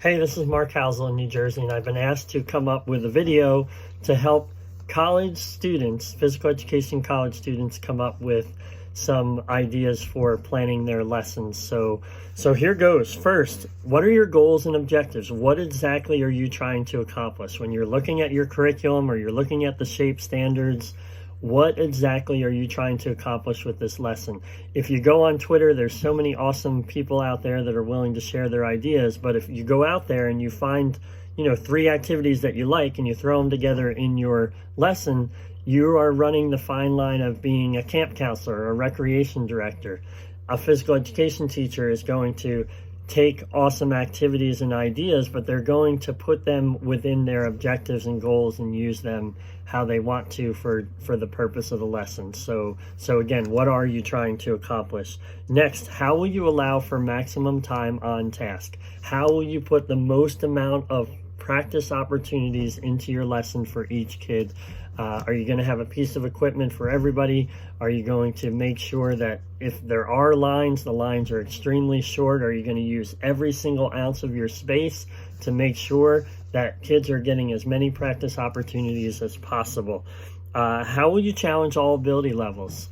Hey, this is Mark Housel in New Jersey, and I've been asked to come up with a video to help college students, physical education college students, come up with some ideas for planning their lessons. So here goes. First, what are your goals and objectives? What exactly are you trying to accomplish? When you're looking at your curriculum or you're looking at the SHAPE standards, what exactly are you trying to accomplish with this lesson? If you go on Twitter, there's so many awesome people out there that are willing to share their ideas. But if you go out there and you find, 3 activities that you like and you throw them together in your lesson, you are running the fine line of being a camp counselor or a recreation director. A physical education teacher is going to take awesome activities and ideas, but they're going to put them within their objectives and goals and use them how they want to for the purpose of the lesson. So again, what are you trying to accomplish? Next, how will you allow for maximum time on task? How will you put the most amount of practice opportunities into your lesson for each kid? Are you going to have a piece of equipment for everybody? Are you going to make sure that if there are lines, the lines are extremely short? Are you going to use every single ounce of your space to make sure that kids are getting as many practice opportunities as possible? How will you challenge all ability levels?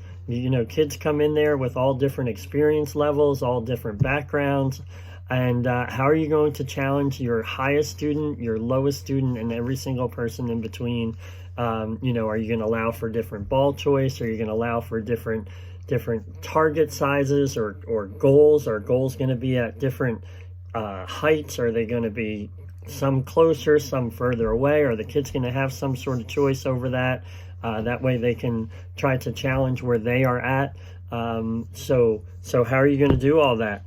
Kids come in there with all different experience levels, all different backgrounds. And how are you going to challenge your highest student, your lowest student, and every single person in between? Are you going to allow for different ball choice? Are you going to allow for different target sizes or goals? Are goals going to be at different heights? Are they going to be some closer, some further away? Are the kids going to have some sort of choice over that? That way they can try to challenge where they are at. So how are you going to do all that?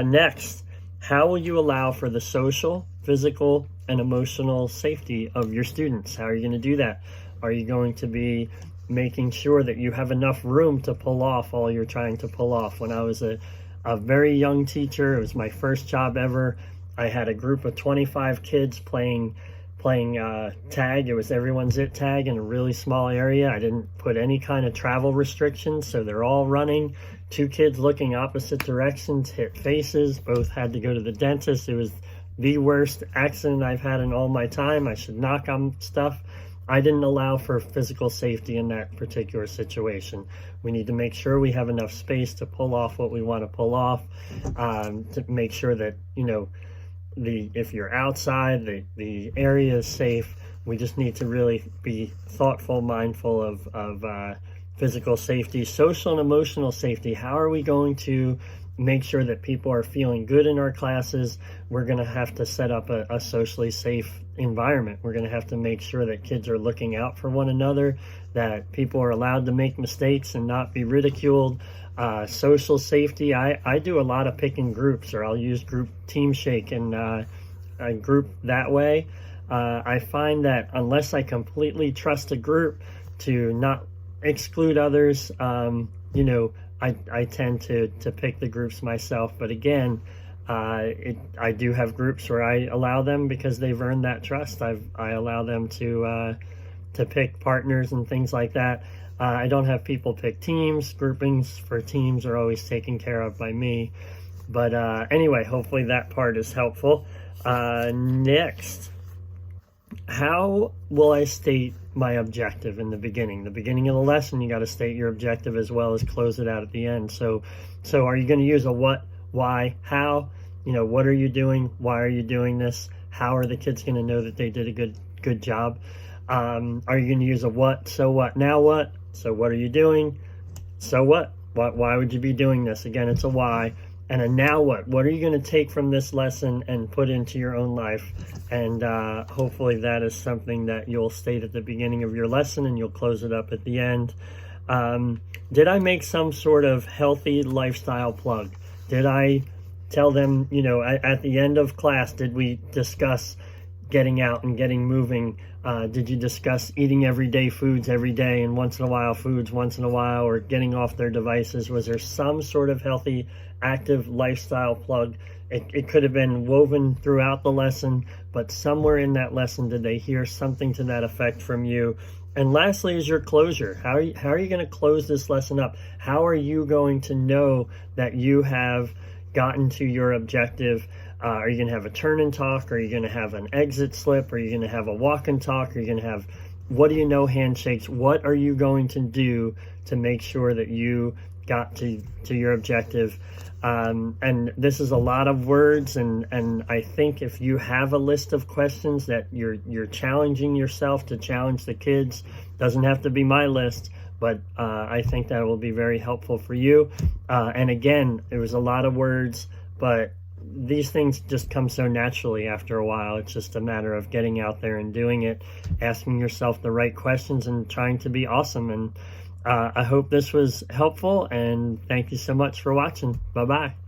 Next, how will you allow for the social, physical, and emotional safety of your students? How are you going to do that? Are you going to be making sure that you have enough room to pull off all you're trying to pull off? When I was a very young teacher, it was my first job ever. I had a group of 25 kids playing tag. It was everyone's it tag in a really small area. I didn't put any kind of travel restrictions, so they're all running. 2 kids looking opposite directions, hit faces, both had to go to the dentist. It was the worst accident I've had in all my time. I should knock on stuff. I didn't allow for physical safety in that particular situation. We need to make sure we have enough space to pull off what we want to pull off, to make sure that, if you're outside, the area is safe. We just need to really be thoughtful, mindful of physical safety. Social and emotional safety. How are we going to make sure that people are feeling good in our classes? We're going to have to set up a socially safe environment. We're going to have to make sure that kids are looking out for one another, that people are allowed to make mistakes and not be ridiculed. Social safety, I do a lot of picking groups, or I'll use group team shake and group that way. I find that unless I completely trust a group to not exclude others, I tend to pick the groups myself. But again, I do have groups where I allow them because they've earned that trust. I allow them to pick partners and things like that. I don't have people pick teams. Groupings for teams are always taken care of by me. But anyway, hopefully that part is helpful. Next, how will I state my objective in the beginning? The beginning of the lesson, you got to state your objective as well as close it out at the end. So are you going to use a what, why, how? What are you doing? Why are you doing this? How are the kids going to know that they did a good job? Are you going to use a what, so what, now what? So what are you doing? So what? Why would you be doing this? Again, it's a why. And a now what? What are you going to take from this lesson and put into your own life? And hopefully that is something that you'll state at the beginning of your lesson and you'll close it up at the end. Did I make some sort of healthy lifestyle plug? Did I tell them, at the end of class, did we discuss getting out and getting moving? Did you discuss eating everyday foods every day and once in a while foods once in a while, or getting off their devices? Was there some sort of healthy, active lifestyle plug? It could have been woven throughout the lesson, but somewhere in that lesson, did they hear something to that effect from you? And lastly is your closure. How are you going to close this lesson up? How are you going to know that you have gotten to your objective? Are you going to have a turn and talk? Are you going to have an exit slip? Are you going to have a walk and talk? Are you going to have what do you know handshakes? What are you going to do to make sure that you got to your objective? And this is a lot of words, and I think if you have a list of questions that you're challenging yourself to challenge the kids, doesn't have to be my list, but I think that will be very helpful for you. And again, it was a lot of words, but these things just come so naturally after a while. It's just a matter of getting out there and doing it, asking yourself the right questions, and trying to be awesome. And I hope this was helpful, and thank you so much for watching. Bye-bye.